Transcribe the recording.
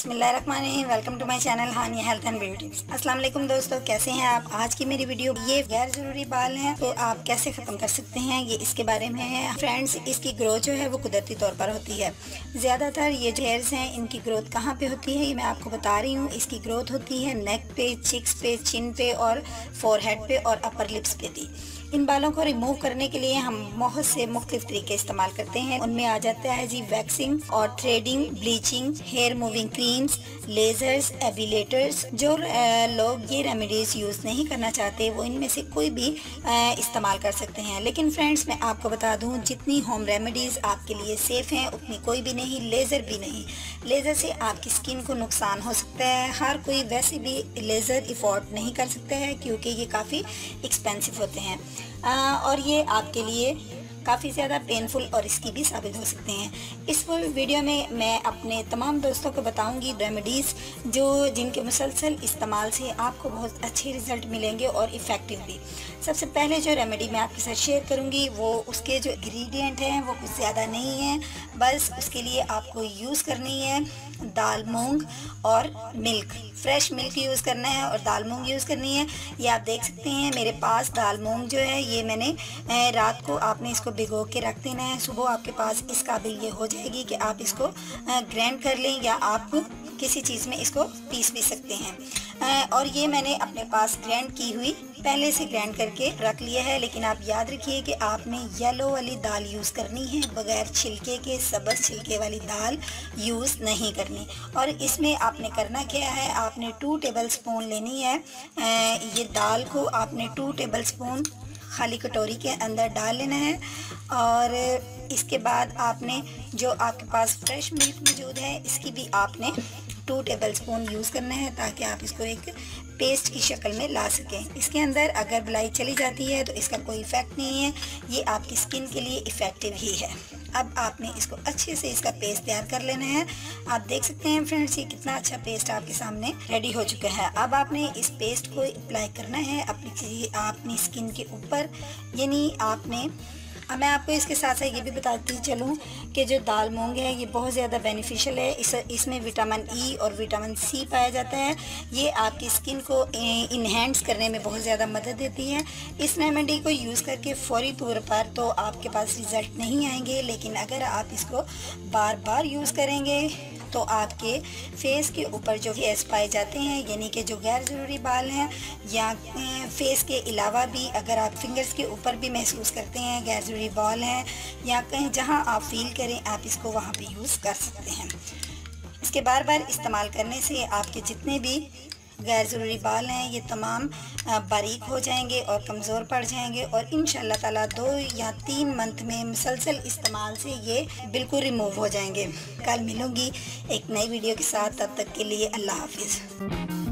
बिस्मिल्लाहिर्रहमानिर्रहीम। Welcome to my channel Hania health and beauty. अस्सलाम वालेकुम दोस्तों, कैसे हैं आप। आज की मेरी वीडियो ये गैर ज़रूरी बाल हैं तो आप कैसे ख़त्म कर सकते हैं, ये इसके बारे में है। फ्रेंड्स, इसकी ग्रोथ जो है वो कुदरती तौर पर होती है। ज़्यादातर ये जो हेयर्स हैं इनकी ग्रोथ कहाँ पे होती है ये मैं आपको बता रही हूँ। इसकी ग्रोथ होती है नेक पे, चिक्स पे, चिन पे और फोरहेड पे और अपर लिप्स पे भी। इन बालों को रिमूव करने के लिए हम बहुत से मुख्तलिफ तरीके इस्तेमाल करते हैं। उनमें आ जाता है जी वैक्सिंग और threading, bleaching, hair moving creams, lasers, epilators. जो लोग ये रेमेडीज़ यूज़ नहीं करना चाहते वो इनमें से कोई भी इस्तेमाल कर सकते हैं। लेकिन फ्रेंड्स, मैं आपको बता दूं, जितनी होम रेमेडीज़ आपके लिए सेफ़ हैं उतनी कोई भी नहीं, लेज़र भी नहीं। लेज़र से आपकी स्किन को नुकसान हो सकता है। हर कोई वैसे भी लेज़र अफोर्ड नहीं कर सकता है क्योंकि ये काफ़ी एक्सपेंसिव होते हैं और ये आपके लिए काफ़ी ज़्यादा पेनफुल और रिस्की भी साबित हो सकते हैं। इस वीडियो में मैं अपने तमाम दोस्तों को बताऊंगी रेमेडीज़ जिनके मुसलसल इस्तेमाल से आपको बहुत अच्छे रिज़ल्ट मिलेंगे और इफ़ेक्टिव भी। सबसे पहले जो रेमेडी मैं आपके साथ शेयर करूंगी वो उसके जो इंग्रेडिएंट हैं वो कुछ ज़्यादा नहीं हैं। बस उसके लिए आपको यूज़ करनी है दाल मूंग और मिल्क, फ्रेश मिल्क यूज़ करना है और दाल मूंग यूज़ करनी है। ये आप देख सकते हैं मेरे पास दाल मूंग जो है ये मैंने रात को आपने इसको भिगो के रख देना है। सुबह आपके पास इस काबिल ये हो जाएगी कि आप इसको ग्राइंड कर लें या आप किसी चीज़ में इसको पीस भी सकते हैं। और ये मैंने अपने पास ग्राइंड की हुई पहले से ग्राइंड करके रख लिया है। लेकिन आप याद रखिए कि आपने येलो वाली दाल यूज़ करनी है, बगैर छिलके के सब्ज़ छिलके वाली दाल यूज़ नहीं करनी। और इसमें आपने करना क्या है, आपने 2 टेबल स्पून लेनी है। ये दाल को आपने 2 टेबल स्पून खाली कटोरी के अंदर डाल लेना है। और इसके बाद आपने जो आपके पास फ्रेश मिल्क मौजूद है इसकी भी आपने 2 टेबल स्पून यूज़ करना है ताकि आप इसको एक पेस्ट की शक्ल में ला सकें। इसके अंदर अगर मलाई चली जाती है तो इसका कोई इफ़ेक्ट नहीं है, ये आपकी स्किन के लिए इफ़ेक्टिव ही है। अब आपने इसको अच्छे से इसका पेस्ट तैयार कर लेना है। आप देख सकते हैं फ्रेंड्स, ये कितना अच्छा पेस्ट आपके सामने रेडी हो चुका है। अब आपने इस पेस्ट को अप्लाई करना है अपनी स्किन के ऊपर, यानी आपने। अब मैं आपको इसके साथ साथ ये भी बताती चलूँ कि जो दाल मूंग है ये बहुत ज़्यादा बेनिफिशियल है। इसमें विटामिन ई और विटामिन सी पाया जाता है। ये आपकी स्किन को इन्हेंस करने में बहुत ज़्यादा मदद देती है। इस रेमेडी को यूज़ करके फौरी तौर पर तो आपके पास रिज़ल्ट नहीं आएंगे, लेकिन अगर आप इसको बार बार यूज़ करेंगे तो आपके फेस के ऊपर जो हेयर्स पाए जाते हैं, यानी कि जो गैर ज़रूरी बाल हैं, या फेस के अलावा भी अगर आप फिंगर्स के ऊपर भी महसूस करते हैं गैर ज़रूरी बाल हैं, या कहीं जहां आप फील करें आप इसको वहां पे यूज़ कर सकते हैं। इसके बार बार इस्तेमाल करने से आपके जितने भी गैर ज़रूरी बाल हैं ये तमाम बारीक हो जाएंगे और कमज़ोर पड़ जाएंगे और इंशाअल्लाह ताला 2 या 3 मंथ में मुसलसल इस्तेमाल से ये बिल्कुल रिमूव हो जाएंगे। कल मिलूँगी एक नई वीडियो के साथ, तब तक के लिए अल्लाह हाफिज़।